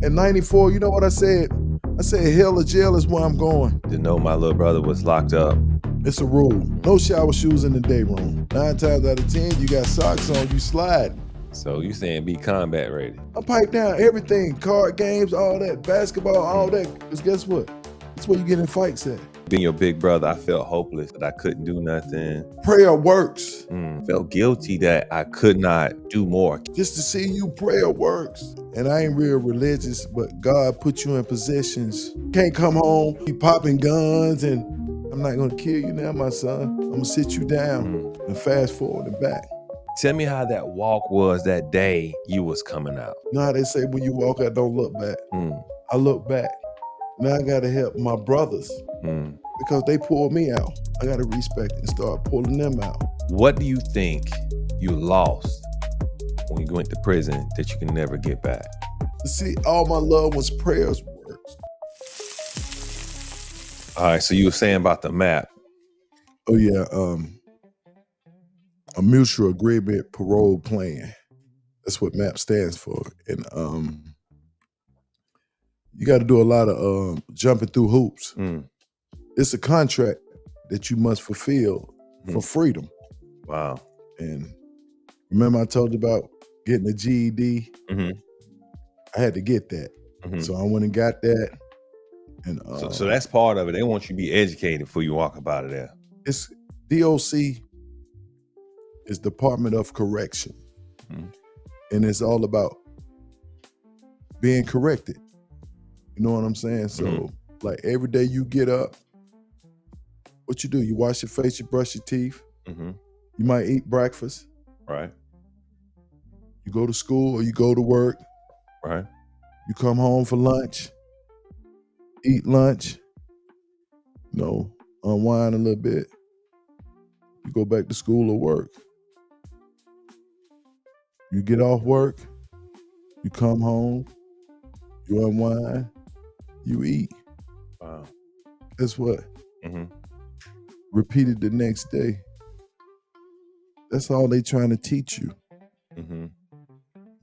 In 94, you know what I said? I said, hell or jail is where I'm going. To know my little brother was locked up. It's a rule. No shower shoes in the day room. 9 times out of 10, you got socks on, you slide. So you saying be combat ready? I pipe down everything, card games, all that, basketball, all that. Because guess what? That's where you get in fights at. Being your big brother, I felt hopeless that I couldn't do nothing. Prayer works. Felt guilty that I could not do more. Just to see you, prayer works. And I ain't real religious, but God put you in positions. Can't come home, be popping guns, and I'm not gonna kill you now, my son. I'm gonna sit you down and fast forward and back. Tell me how that walk was that day you was coming out. You know how they say when you walk out, don't look back? I look back. Now I gotta help my brothers because they pulled me out. I gotta respect and start pulling them out. What do you think you lost when you went to prison that you can never get back? To see all my loved ones' prayers works. All right, so you were saying about the map. Oh yeah, a mutual agreement parole plan. That's what MAP stands for. And you got to do a lot of jumping through hoops. It's a contract that you must fulfill for freedom. Wow. And remember I told you about getting a GED? I had to get that. So I went and got that. And so that's part of it. They want you to be educated before you walk up out of there. It's DOC is Department of Correction. And it's all about being corrected. You know what I'm saying? So like every day you get up, what you do? You wash your face, you brush your teeth. You might eat breakfast. Right. You go to school or you go to work. Right. You come home for lunch, eat lunch, unwind a little bit. You go back to school or work. You get off work, you come home, you unwind, you eat. Wow. Guess what? Repeat it the next day. That's all they trying to teach you.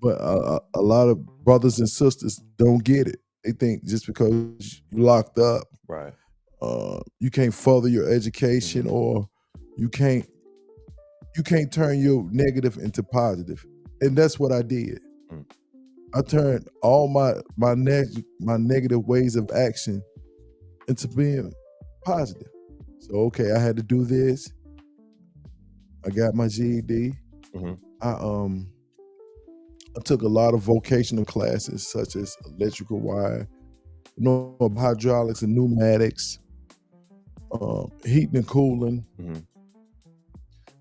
But a lot of brothers and sisters don't get it. They think just because you locked up, right, you can't further your education or you can't turn your negative into positive. And that's what I did. I turned all my negative ways of action into being positive. So okay, I had to do this. I got my GED. I took a lot of vocational classes such as electrical wire, hydraulics and pneumatics, heating and cooling.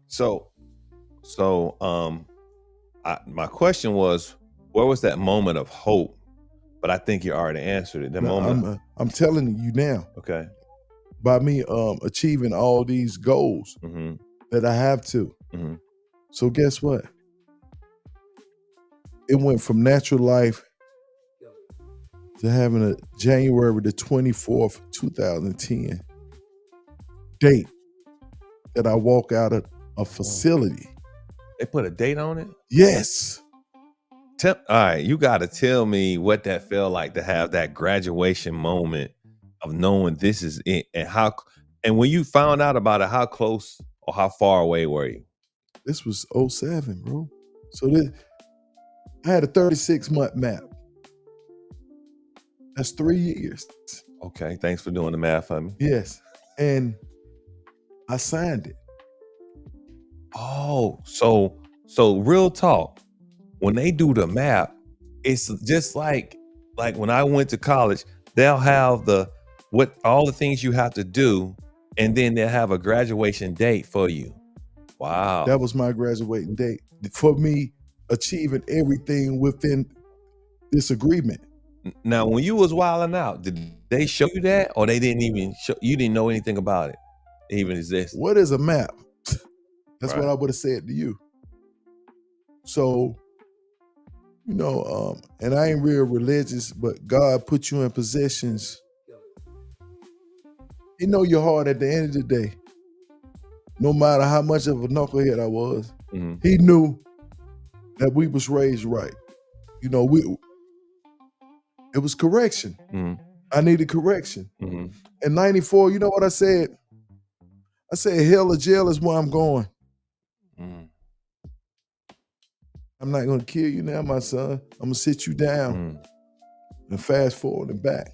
So my question was, where was that moment of hope? But I think you already answered it. I'm telling you now. Okay. By me achieving all these goals that I have to. So guess what? It went from natural life to having a January the 24th, 2010 date that I walk out of a facility. They put a date on it? Yes. All right, you got to tell me what that felt like to have that graduation moment of knowing this is it, and when you found out about it, how close or how far away were you? This was 2007, bro. So I had a 36-month map. That's 3 years. Okay, thanks for doing the math for me. Yes, and I signed it. Oh, so real talk. When they do the map, it's just like when I went to college, they'll have all the things you have to do, and then they'll have a graduation date for you. Wow. That was my graduating date for me achieving everything within this agreement. Now, when you was wilding out, did they show you that, or they didn't even show you? Didn't know anything about it, even exist? What is a map? That's Right. what I would have said to you. So, and I ain't real religious, but God put you in positions. He know your heart at the end of the day. No matter how much of a knucklehead I was, he knew that we was raised right. It was correction. Mm-hmm. I needed correction. Mm-hmm. In 94, you know what I said? I said, hell or jail is where I'm going. Mm-hmm. I'm not gonna kill you now, my son. I'm gonna sit you down and fast forward and back.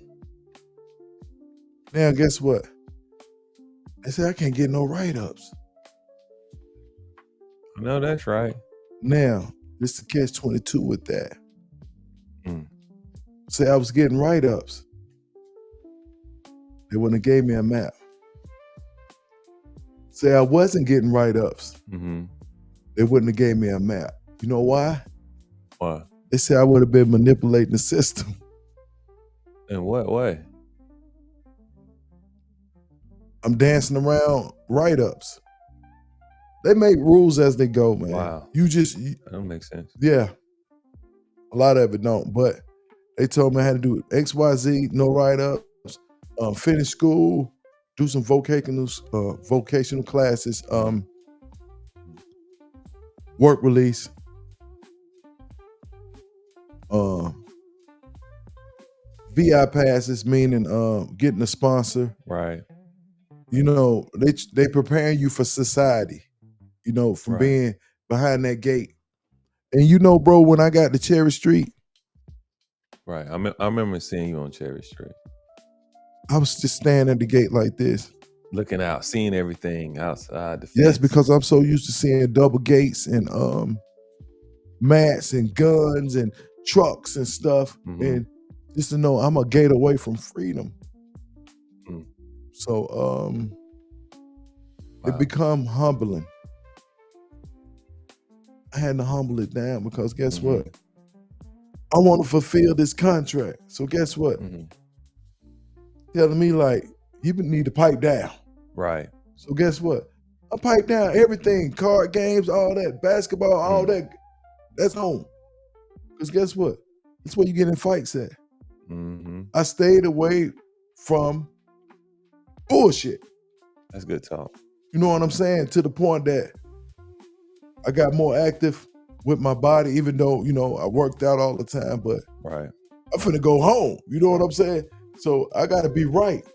Now, guess what? They said I can't get no write-ups. No, that's right. Now, this is the catch-22 with that. Say I was getting write-ups. They wouldn't have gave me a map. Say I wasn't getting write-ups. They wouldn't have gave me a map. You know why? Why? They said I would have been manipulating the system. In what way? I'm dancing around write-ups. They make rules as they go, man. Wow. That don't make sense. Yeah. A lot of it don't, but they told me I had to do XYZ, no write-ups, finish school, do some vocational classes, work release, VI passes, meaning getting a sponsor. Right. You know, they preparing you for society, you know, from being behind that gate. And you know, bro, when I got to Cherry Street. Right. I remember seeing you on Cherry Street. I was just standing at the gate like this. Looking out, seeing everything outside the fence. Yes, because I'm so used to seeing double gates and mats and guns and trucks and stuff. And just to know I'm a gate away from freedom. So it become humbling. I had to humble it down because guess what? I want to fulfill this contract. So guess what? Telling me like, you need to pipe down. Right. So guess what? I pipe down everything, card games, all that, basketball, all that. That's on. Because guess what? That's where you get in fights at. I stayed away from bullshit. That's good talk. You know what I'm saying? To the point that I got more active with my body, even though, you know, I worked out all the time, but I'm finna go home. You know what I'm saying? So I gotta be right.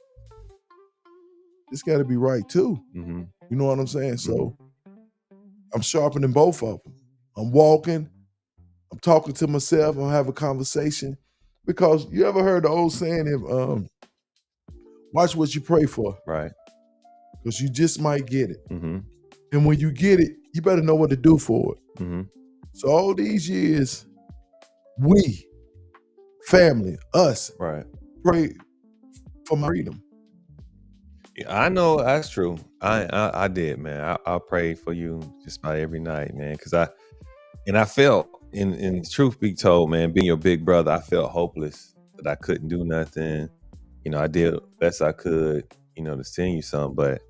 It's gotta be right too. You know what I'm saying? So I'm sharpening both of them. I'm walking, I'm talking to myself, I'm having a conversation. Because you ever heard the old saying, watch what you pray for. Right. Because you just might get it. And when you get it, you better know what to do for it. So all these years, we, family, us, pray for my freedom. Yeah, I know that's true. I did, man. I prayed for you just about every night, man. Because I felt, in truth be told, man, being your big brother, I felt hopeless that I couldn't do nothing. You know, I did the best I could, you know, to send you something. But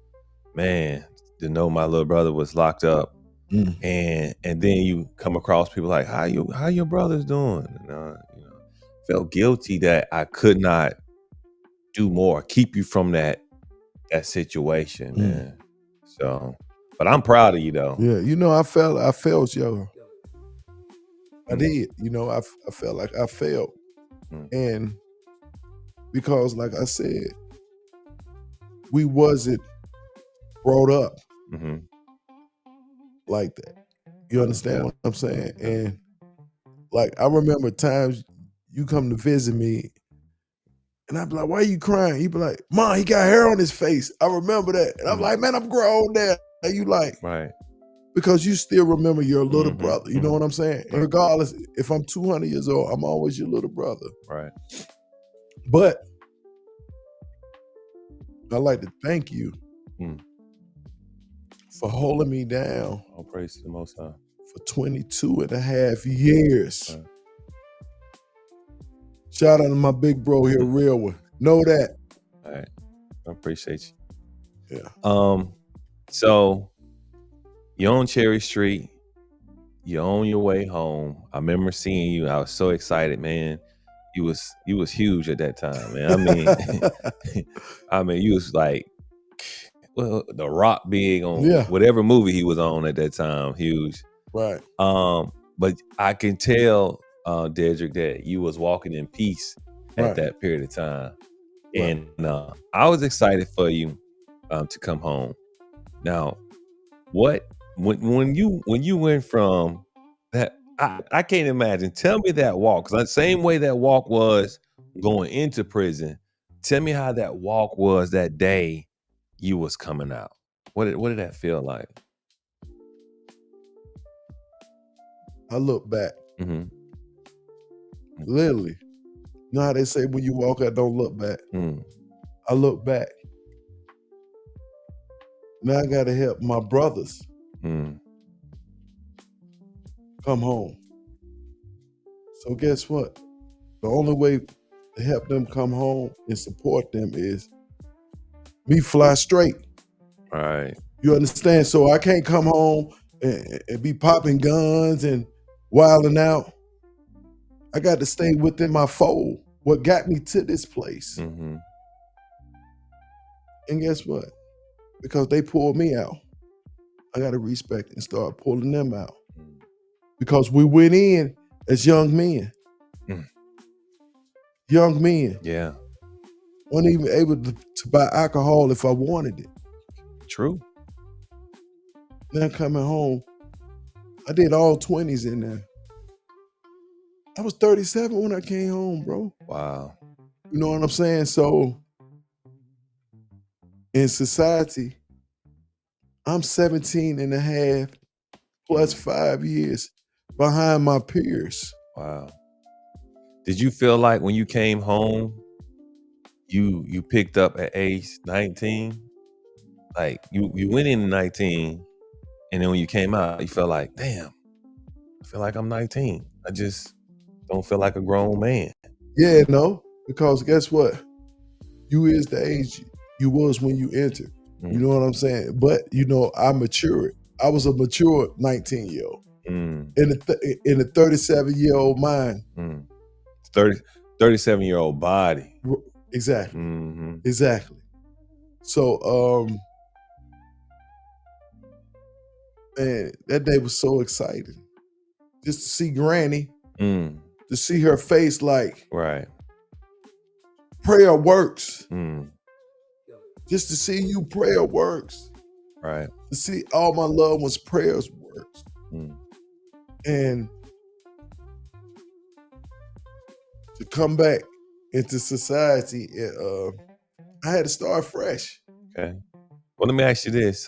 man, to know my little brother was locked up, and then you come across people like, how your brother's doing? And, you know, felt guilty that I could not do more, keep you from that situation, man. So, but I'm proud of you though. Yeah, you know, I felt, yo. I did, you know, I felt like I failed. And because, like I said, we wasn't brought up like that. You understand what I'm saying? And like, I remember times you come to visit me and I'd be like, why are you crying? He'd be like, Mom, he got hair on his face. I remember that. And I'm like, man, I'm grown now. And you like, because you still remember your little brother. You know what I'm saying? And regardless, if I'm 200 years old, I'm always your little brother. Right. But I'd like to thank you for holding me down. All praise to the Most High. For 22 and a half years. Shout out to my big bro here, real one. Know that. All right. I appreciate you. Yeah. So you're on Cherry Street. You're on your way home. I remember seeing you. I was so excited, man. You was huge at that time, man. I mean, you was like, well, The Rock big on whatever movie he was on at that time, huge. Right. But I can tell, Dedrick, that you was walking in peace at Right. that period of time. Right. And I was excited for you to come home. Now, what when you went from that, I can't imagine. Tell me that walk, because the same way that walk was going into prison. Tell me how that walk was that day you was coming out. What did that feel like? I look back, Mm-hmm. literally. You know how they say when you walk out, don't look back. Mm, I look back. Now I gotta help my brothers mm, come home. So guess what? The only way to help them come home and support them is me fly straight. right. You understand? So I can't come home and be popping guns and wilding out. I got to stay within my fold. What got me to this place? Mm-hmm. And guess what? Because they pulled me out, I got to respect and start pulling them out. Because we went in as young men. Mm. Young men. Yeah. Wasn't even able to buy alcohol if I wanted it. True. Now coming home, I did all 20s in there. I was 37 when I came home, bro. Wow. You know what I'm saying? So in society, I'm 17 and a half plus 5 years behind my peers. Wow. Did you feel like when you came home, you picked up at age 19? Like you went in at 19, and then when you came out, you felt like, damn, I feel like I'm 19. I just don't feel like a grown man. Yeah, no, because guess what? You is the age you was when you entered. You know what I'm saying? But you know, I matured. I was a mature 19-year-old Mm, in a 37-year-old mind. mm. 37-year-old body. Exactly. Mm-hmm. Exactly. So man, that day was so exciting. Just to see Granny, Mm, to see her face like right. prayer works. Mm, Just to see you, prayer works. right. To see all my loved ones' prayers works. Mm, And to come back into society, I had to start fresh. okay. Well, let me ask you this.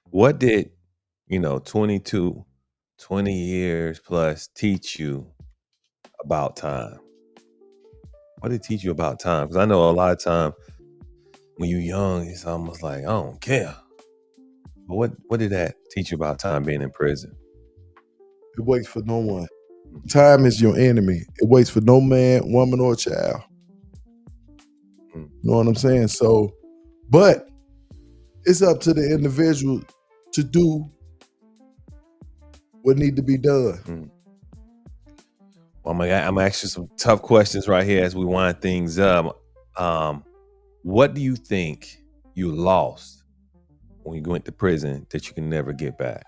What did, 20 years plus teach you about time? What did it teach you about time? Because I know a lot of time when you're young, it's almost like, I don't care. But what did that teach you about time being in prison? It waits for no one. Time is your enemy. It waits for no man, woman, or child. Mm, You know what I'm saying? So, but it's up to the individual to do what need to be done. mm. Well, I'm gonna ask you some tough questions right here as we wind things up. What do you think you lost when you went to prison that you can never get back?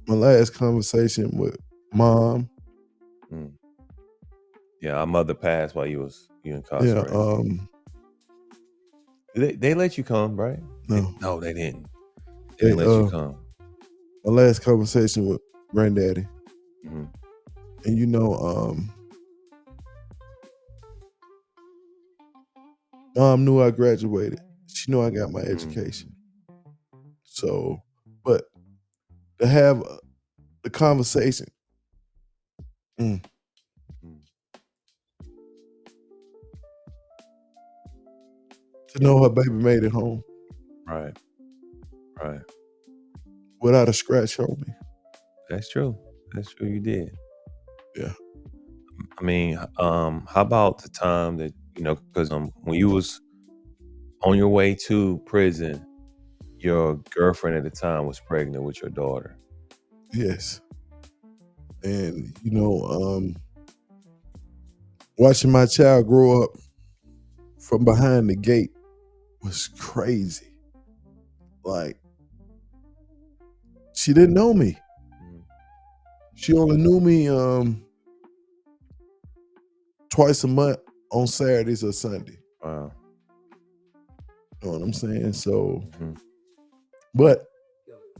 My last conversation with mom. Mm. Yeah, our mother passed while you Yeah, incarcerated. They let you come, right? no. No, they didn't. They They, didn't let you come. my last conversation with granddaddy. Mhm. And mom knew I graduated. She knew I got my education. So, but to have the conversation, to know her baby made it home Right. Right. without a scratch on me. That's true. That's true. You did. Yeah. I mean, how about the time that, because when you was on your way to prison, your girlfriend at the time was pregnant with your daughter. Yes. And watching my child grow up from behind the gate was crazy. Like, she didn't know me. Mhm. She only knew me twice a month on Saturdays or Sunday. Wow. You know what I'm saying? So, Mhm. but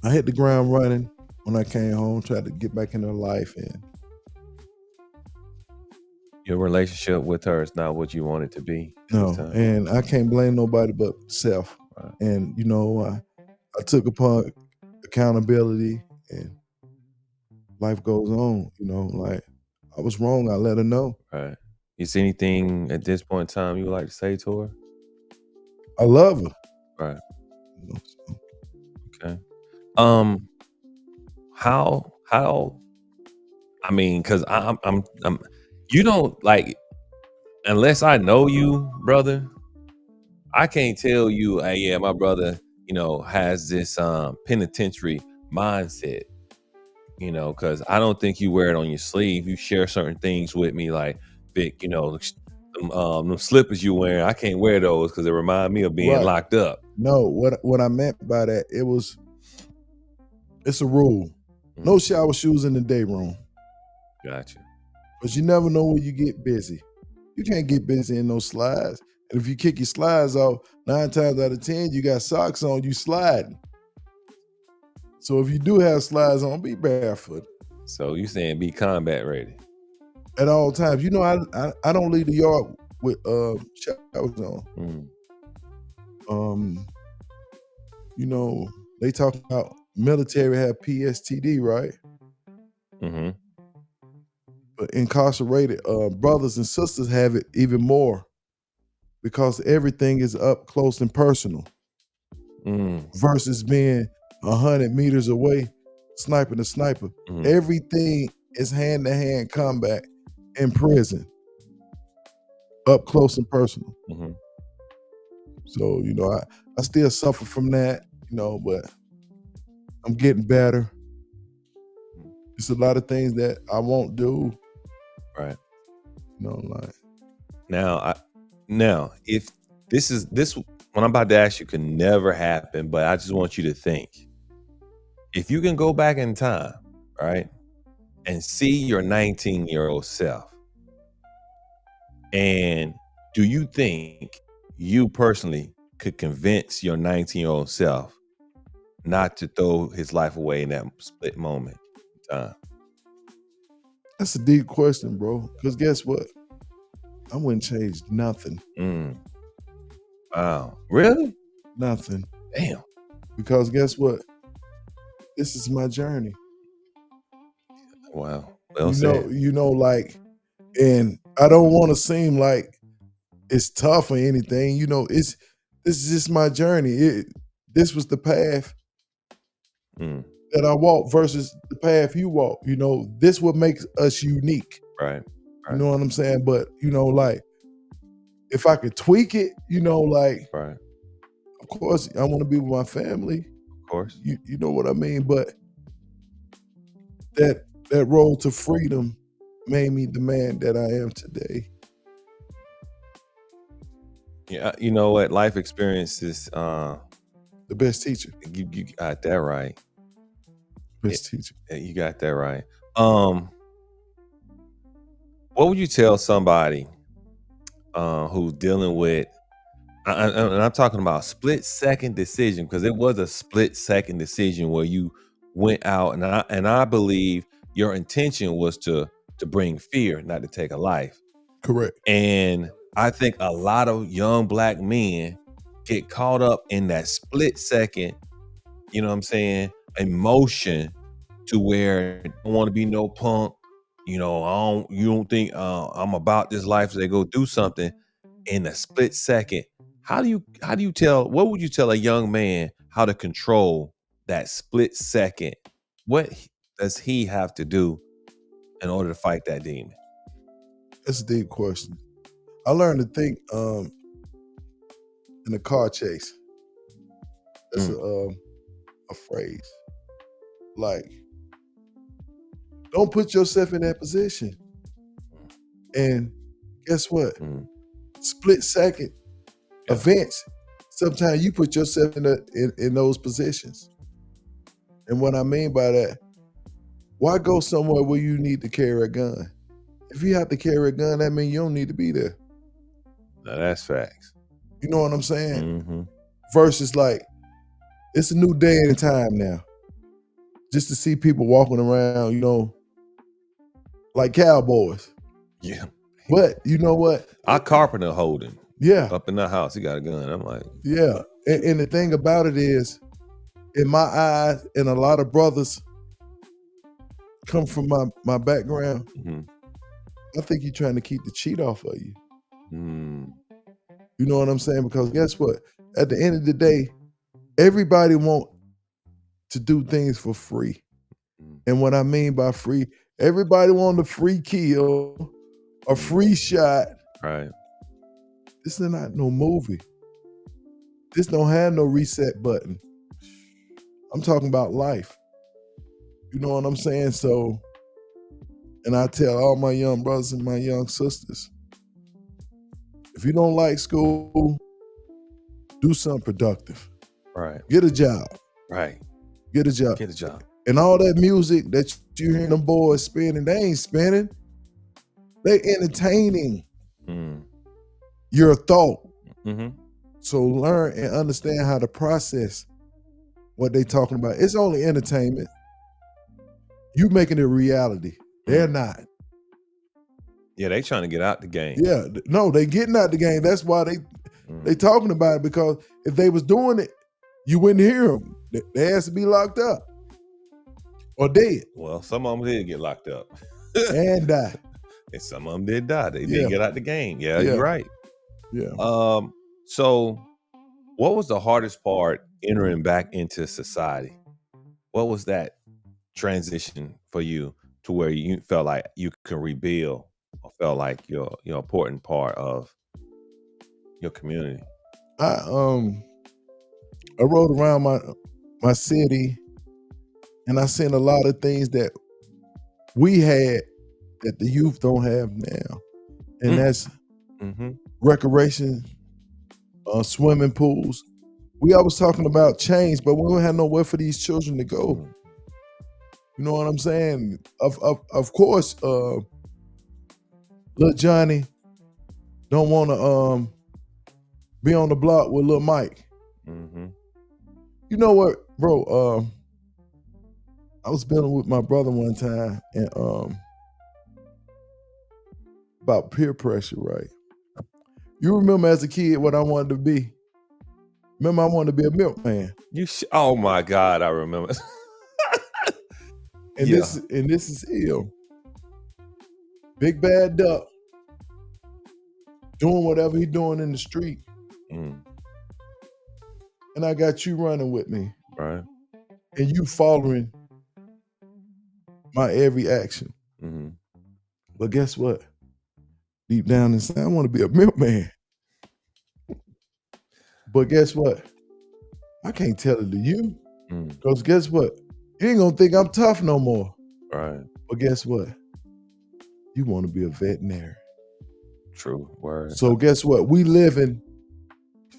I hit the ground running when I came home, tried to get back into life, and Your relationship with her is not what you want it to be at this no, time. and I can't blame nobody but self. Wow. And you know, I took upon accountability, and life goes on. You know, like I was wrong. I let her know. Right. You see anything at this point in time you would like to say to her? I love her. Right. You know, so. Okay. Um, how I mean, because I'm you don't like unless I know you, brother, I can't tell you, hey, yeah, my brother, has this penitentiary mindset, because I don't think you wear it on your sleeve. You share certain things with me, like Vic, them slippers you wearing. I can't wear those because they remind me of being Right. locked up. No, what I meant by that, it's a rule. No shower shoes in the day room. Gotcha. But you never know when you get busy. You can't get busy in those slides. And if you kick your slides off, 9 times out of 10, you got socks on, you sliding. So if you do have slides on, be barefoot So you saying be combat ready? at all times. You know, I don't leave the yard with showers on. You know, they talk about military have PSTD, right? Mm-hmm. But incarcerated brothers and sisters have it even more because everything is up close and personal versus being 100 meters away, sniper to sniper. Everything is hand-to-hand combat in prison, up close and personal. So, you know, I still suffer from that, you know, but I'm getting better. It's a lot of things that I won't do. Right. You know, like now, if this what I'm about to ask you can never happen, but I just want you to think. If you can go back in time, right, and see your 19-year-old self, and do you think you personally could convince your 19-year-old self not to throw his life away in that split moment in time? that's a deep question, bro. Because guess what? I wouldn't change nothing. Wow. Really? Nothing. Damn. Because guess what? This is my journey. Wow. Well said. You know, like, and I don't want to seem like it's tough or anything. You know, this is just my journey. This was the path that I walk versus the path you walk. You know, this what makes us unique. Right. You know what I'm saying? But you know, like, if I could tweak it, you know, like, Right. of course, I want to be with my family. Of course. You know what I mean? But that road to freedom made me the man that I am today. Yeah, you know what? Life experiences, the best teacher. You got that right. Best teacher. You got that right. What would you tell somebody who's dealing with, and I'm talking about split-second decision, because it was a split-second decision where you went out, and I believe your intention was to bring fear, not to take a life. Correct. And I think a lot of young Black men get caught up in that split second, you know what I'm saying, emotion, to where they don't want to be no punk. You know, you don't think I'm about this life, so they go do something in a split second. How do you tell, what would you tell a young man how to control that split second? What does he have to do in order to fight that demon? That's a deep question. I learned to think in a car chase. That's a phrase. Like, don't put yourself in that position. And guess what? Split second events. Sometimes you put yourself in those positions. And what I mean by that, why go somewhere where you need to carry a gun If you have to carry a gun, that means you don't need to be there. Now that's facts. You know what I'm saying? Mm-hmm. Versus like, it's a new day and time now. Just to see people walking around, you know, like cowboys. Yeah. But you know what? Our carpenter holding Yeah, up in the house, he got a gun. I'm like, yeah. And the thing about it is, in my eyes, and a lot of brothers come from my background, mhm. I think you're trying to keep the cheat off of you. Mm, You know what I'm saying? Because guess what? At the end of the day, everybody want to do things for free. mm, And what I mean by free, everybody want a free kill, a free shot. right. This is not no movie. This don't have no reset button. I'm talking about life. You know what I'm saying? So, and I tell all my young brothers and my young sisters, if you don't like school, do something productive. Right. Get a job. Right. Get a job. Get a job. And all that music that you hear them boys spinning, they ain't spinning. They entertaining Mm. your thought. Mm-hmm. So learn and understand how to process what they talking about. It's only entertainment. You making it reality. They're not. Yeah, they trying to get out the game. Yeah, no, they getting out the game. That's why they talking about it, because if they was doing it, you wouldn't hear them. They has to be locked up or dead Well, some of them did get locked up. and die. And some of them did die. They Yeah. did get out the game. Yeah, Yeah. you're right. Yeah. So what was the hardest part entering back into society? What was that transition for you to where you felt like you could rebuild or felt like you're important part of your community? I rode around my city, and I seen a lot of things that we had that the youth don't have now, and that's Mm-hmm. recreation, swimming pools. We always talking about change, but we don't have nowhere for these children to go. Mm. You know what I'm saying? Of course, little Johnny don't want to be on the block with little Mike. Mm-hmm. You know what, bro? I was dealing with my brother one time, and about peer pressure, right? You remember as a kid what I wanted to be? Remember I wanted to be a milkman. Oh my God, I remember. And Yeah. this is ill. Big bad duck doing whatever he doing in the street, Mm, and I got you running with me, right. and you following my every action. Mm-hmm. But guess what? Deep down inside, I want to be a milkman. But guess what? I can't tell it to you, because guess what? You ain't gonna think I'm tough no more. Right. But guess what? You want to be a veterinarian. True. Word. So guess what? We live in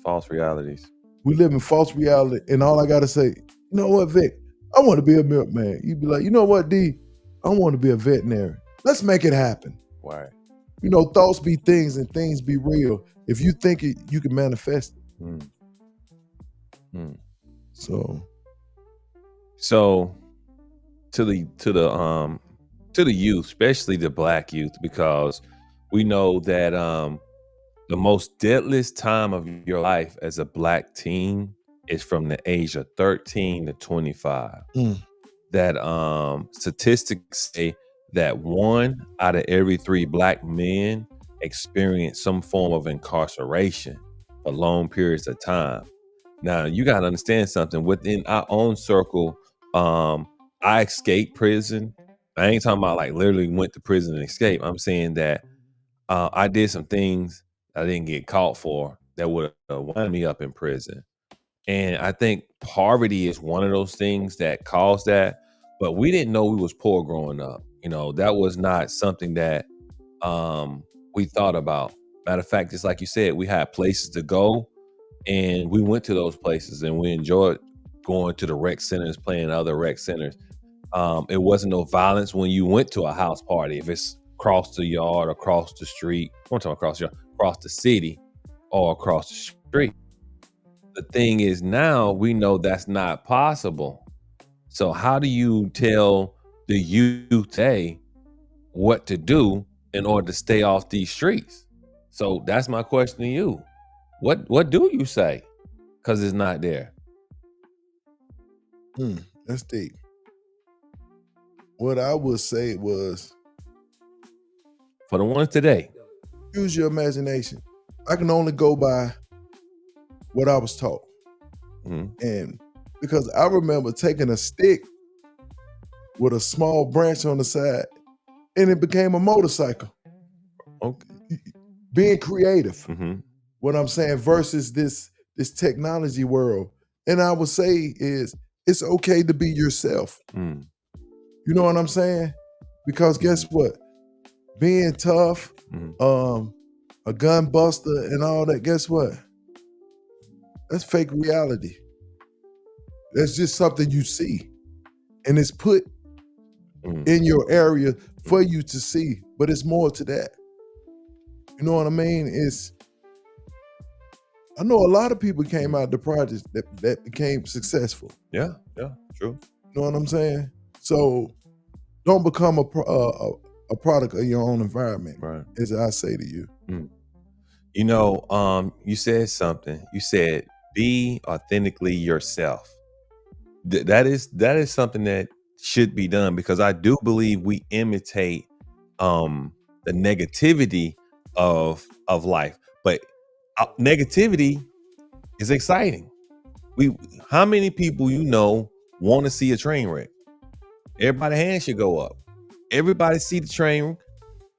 False realities. false reality, and all I gotta say, you know what, Vic? I want to be a milkman. You'd be like, you know what, D? I want to be a veterinarian. Let's make it happen. Right. You know, thoughts be things and things be real. If you think it, you can manifest it. Mm. Mm. So To the youth, especially the Black youth, because we know that the most deadliest time of your life as a Black teen is from the age of 13 to 25. That statistics say that 1 out of every 3 Black men experience some form of incarceration for long periods of time. Now, you got to understand something. Within our own circle, I escaped prison. I ain't talking about like literally went to prison and escaped. I'm saying that I did some things I didn't get caught for that would have wound me up in prison. And I think poverty is one of those things that caused that. But we didn't know we was poor growing up. You know, that was not something that we thought about. Matter of fact, just like you said, we had places to go, and we went to those places, and we enjoyed going to the rec centers, playing other rec centers. It wasn't no violence when you went to a house party. If it's across the yard, across the street. I'm talking across the yard, across the city, or across the street. The thing is, now we know that's not possible. So how do you tell the youth today what to do in order to stay off these streets? So that's my question to you. What do you say? Because it's not there. That's deep. What I would say was, For the ones today. use your imagination. I can only go by what I was taught. And because I remember taking a stick with a small branch on the side and it became a motorcycle. Okay. Being creative, what I'm saying, versus this technology world. And I would say is, it's okay to be yourself. You know what I'm saying? Because guess what? Being tough, a gun buster and all that, guess what? That's fake reality. That's just something you see. And it's put in your area for you to see. But it's more to that. You know what I mean? I know a lot of people came out of the projects that became successful. Yeah, true. You know what I'm saying? So don't become a product of your own environment, Right. as I say to you. You know, you said something. You said, be authentically yourself. That is something that should be done, because I do believe we imitate the negativity of life. But negativity is exciting. How many people want to see a train wreck? Everybody's hand should go up. Everybody see the train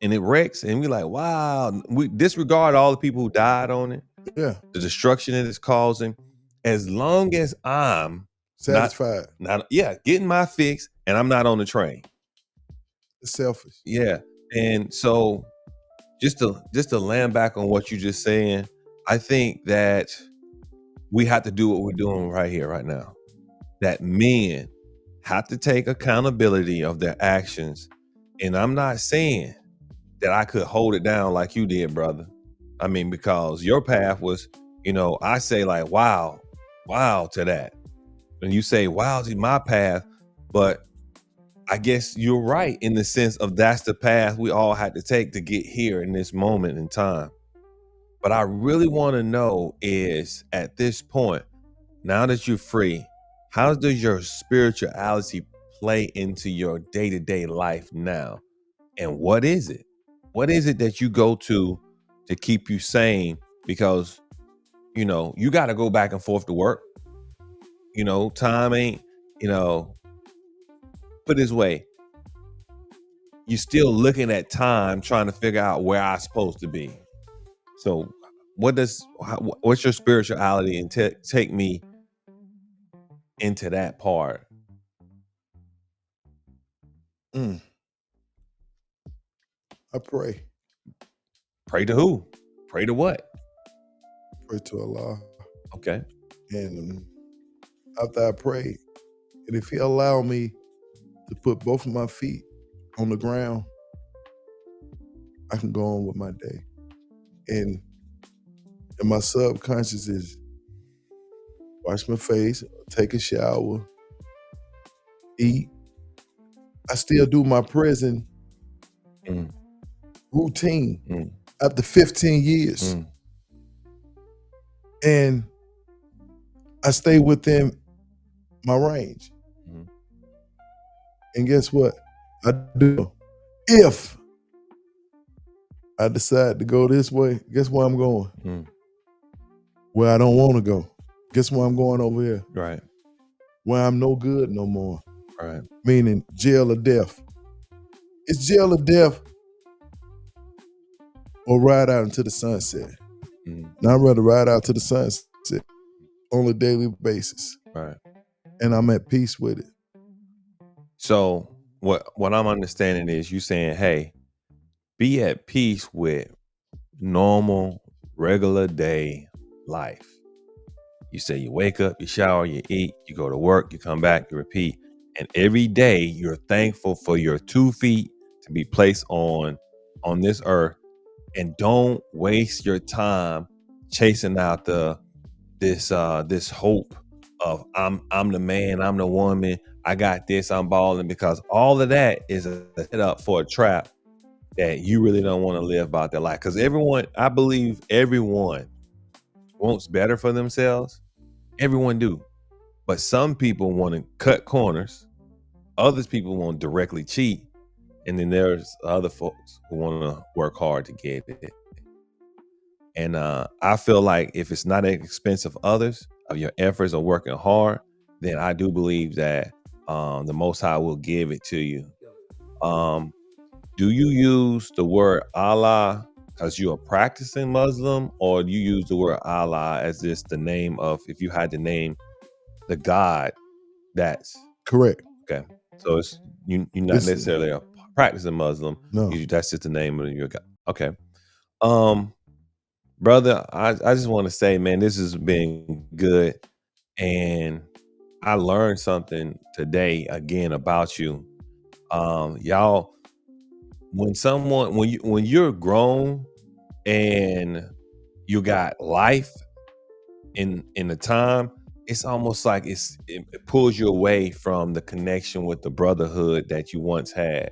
and it wrecks, and we like, wow. We disregard all the people who died on it. Yeah. The destruction that it's causing. As long as I'm satisfied, getting my fix, and I'm not on the train. It's selfish. Yeah. And so just to land back on what you just saying, I think that we have to do what we're doing right here, right now. That men have to take accountability of their actions. And I'm not saying that I could hold it down like you did, brother. I mean, because your path was, I say like, wow to that. And you say, wow to my path. But I guess you're right in the sense of that's the path we all had to take to get here in this moment in time. But I really want to know is, at this point, now that you're free, how does your spirituality play into your day-to-day life now? And what is it? What is it that you go to keep you sane? Because, you got to go back and forth to work. Time ain't, put it this way, you're still looking at time, trying to figure out where I'm supposed to be. So what's your spirituality, and take me into that part? I pray. Pray to who? Pray to what? Pray to Allah. Okay. And after I pray, and if He allow me to put both of my feet on the ground, I can go on with my day. And my subconscious is wash my face, take a shower, eat. I still do my prison routine after 15 years. And I stay within my range. And guess what? I do. If I decide to go this way, guess where I'm going? Where I don't want to go. Guess where I'm going over here? Right. Where I'm no good no more. Right. Meaning jail or death. It's jail or death or ride out into the sunset. Now I'd rather ride out to the sunset on a daily basis. Right. And I'm at peace with it. So what I'm understanding is you saying, hey, be at peace with normal, regular day life. You say you wake up, you shower, you eat, you go to work, you come back, you repeat. And every day you're thankful for your 2 feet to be placed on on this earth, and don't waste your time chasing out this hope of I'm the man, I'm the woman, I got this, I'm balling, because all of that is a setup for a trap that you really don't want to live out their life. Because I believe everyone wants better for themselves. Everyone do. But some people want to cut corners. Others people want to directly cheat. And then there's other folks who want to work hard to get it. And I feel like if it's not at the expense of others, of your efforts of working hard, then I do believe that the Most High will give it to you. Do you use the word Allah because you're a practicing Muslim, or do you use the word Allah as just the name of, if you had to name the God that's Correct. okay? So you're not necessarily a practicing Muslim. No. That's just the name of your God. Okay. Brother, I just want to say, man, this has been good. And I learned something today again about you. Y'all, when you're grown and you got life in the time, it's almost like it pulls you away from the connection with the brotherhood that you once had.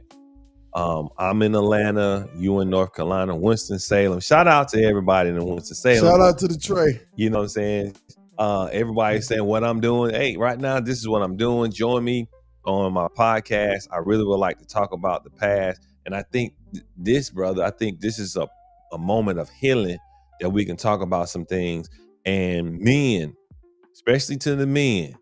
I'm in Atlanta, you in North Carolina, Winston-Salem. Shout out to everybody in Winston-Salem. Shout out to the Trey. You know what I'm saying? Everybody's saying what I'm doing. Hey, right now, this is what I'm doing. Join me on my podcast. I really would like to talk about the past. And I think this is a moment of healing that we can talk about some things. And men, especially to the men,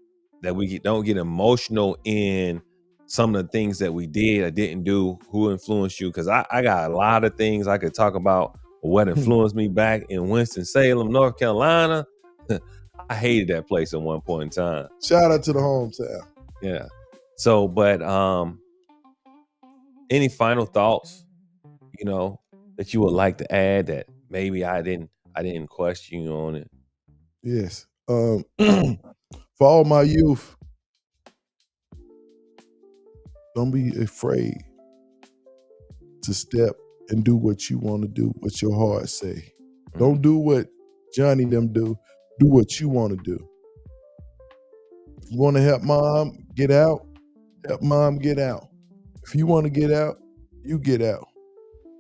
that we don't get emotional in some of the things that we did or didn't do, who influenced you. Because I got a lot of things I could talk about what influenced me back in Winston-Salem, North Carolina. I hated that place at one point in time. Shout out to the hometown. Yeah. So, but any final thoughts, that you would like to add that maybe I didn't question you on it? Yes. For all my youth, don't be afraid to step and do what you want to do, what your heart say. Don't do what Johnny them do. Do what you want to do. If you want to help mom get out, help mom get out. If you want to get out, you get out.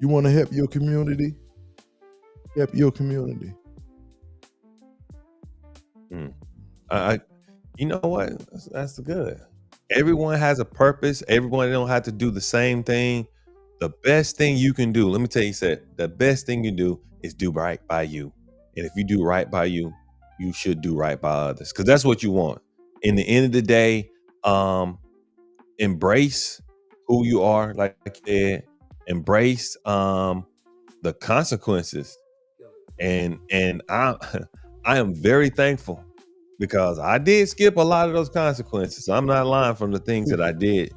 You want to help your community, help your community. You know what? That's good. Everyone has a purpose. Everyone don't have to do the same thing. The best thing you can do, let me tell you, the best thing you do is do right by you. And if you do right by you, you should do right by others, because that's what you want. In the end of the day, embrace who you are, like I said, embrace the consequences. And I am very thankful, because I did skip a lot of those consequences. I'm not lying from the things that I did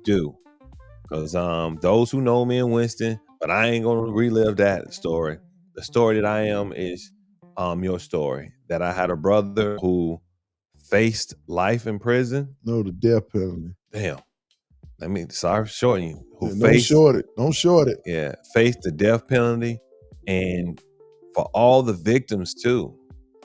do. Because those who know me in Winston, but I ain't gonna relive that story. The story that I am is your story. That I had a brother who faced life in prison. No, the death penalty. Damn. Sorry for shorting you. Don't short it. Yeah, faced the death penalty. And for all the victims too.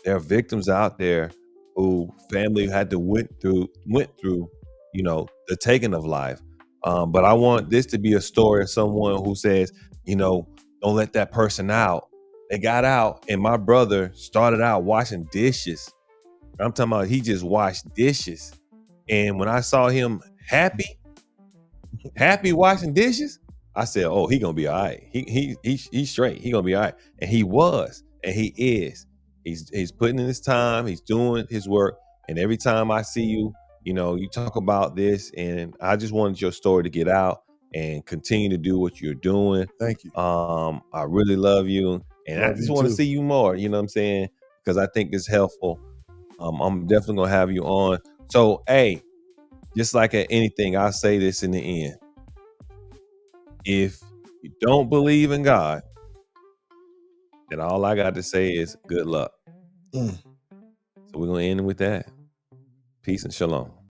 There are victims out there who family had to went through, the taking of life. But I want this to be a story of someone who says, don't let that person out. They got out, and my brother started out washing dishes. I'm talking about he just washed dishes. And when I saw him happy washing dishes, I said, oh, he gonna be all right. He's straight. He gonna be all right. And he was, and he is. He's putting in his time. He's doing his work. And every time I see you, you talk about this, and I just wanted your story to get out and continue to do what you're doing. Thank you. I really love you. And I just want to see you more, you know what I'm saying? Because I think it's helpful. I'm definitely going to have you on. So, hey, just like at anything, I'll say this in the end. If you don't believe in God, then all I got to say is good luck. So we're going to end with that. Peace and shalom.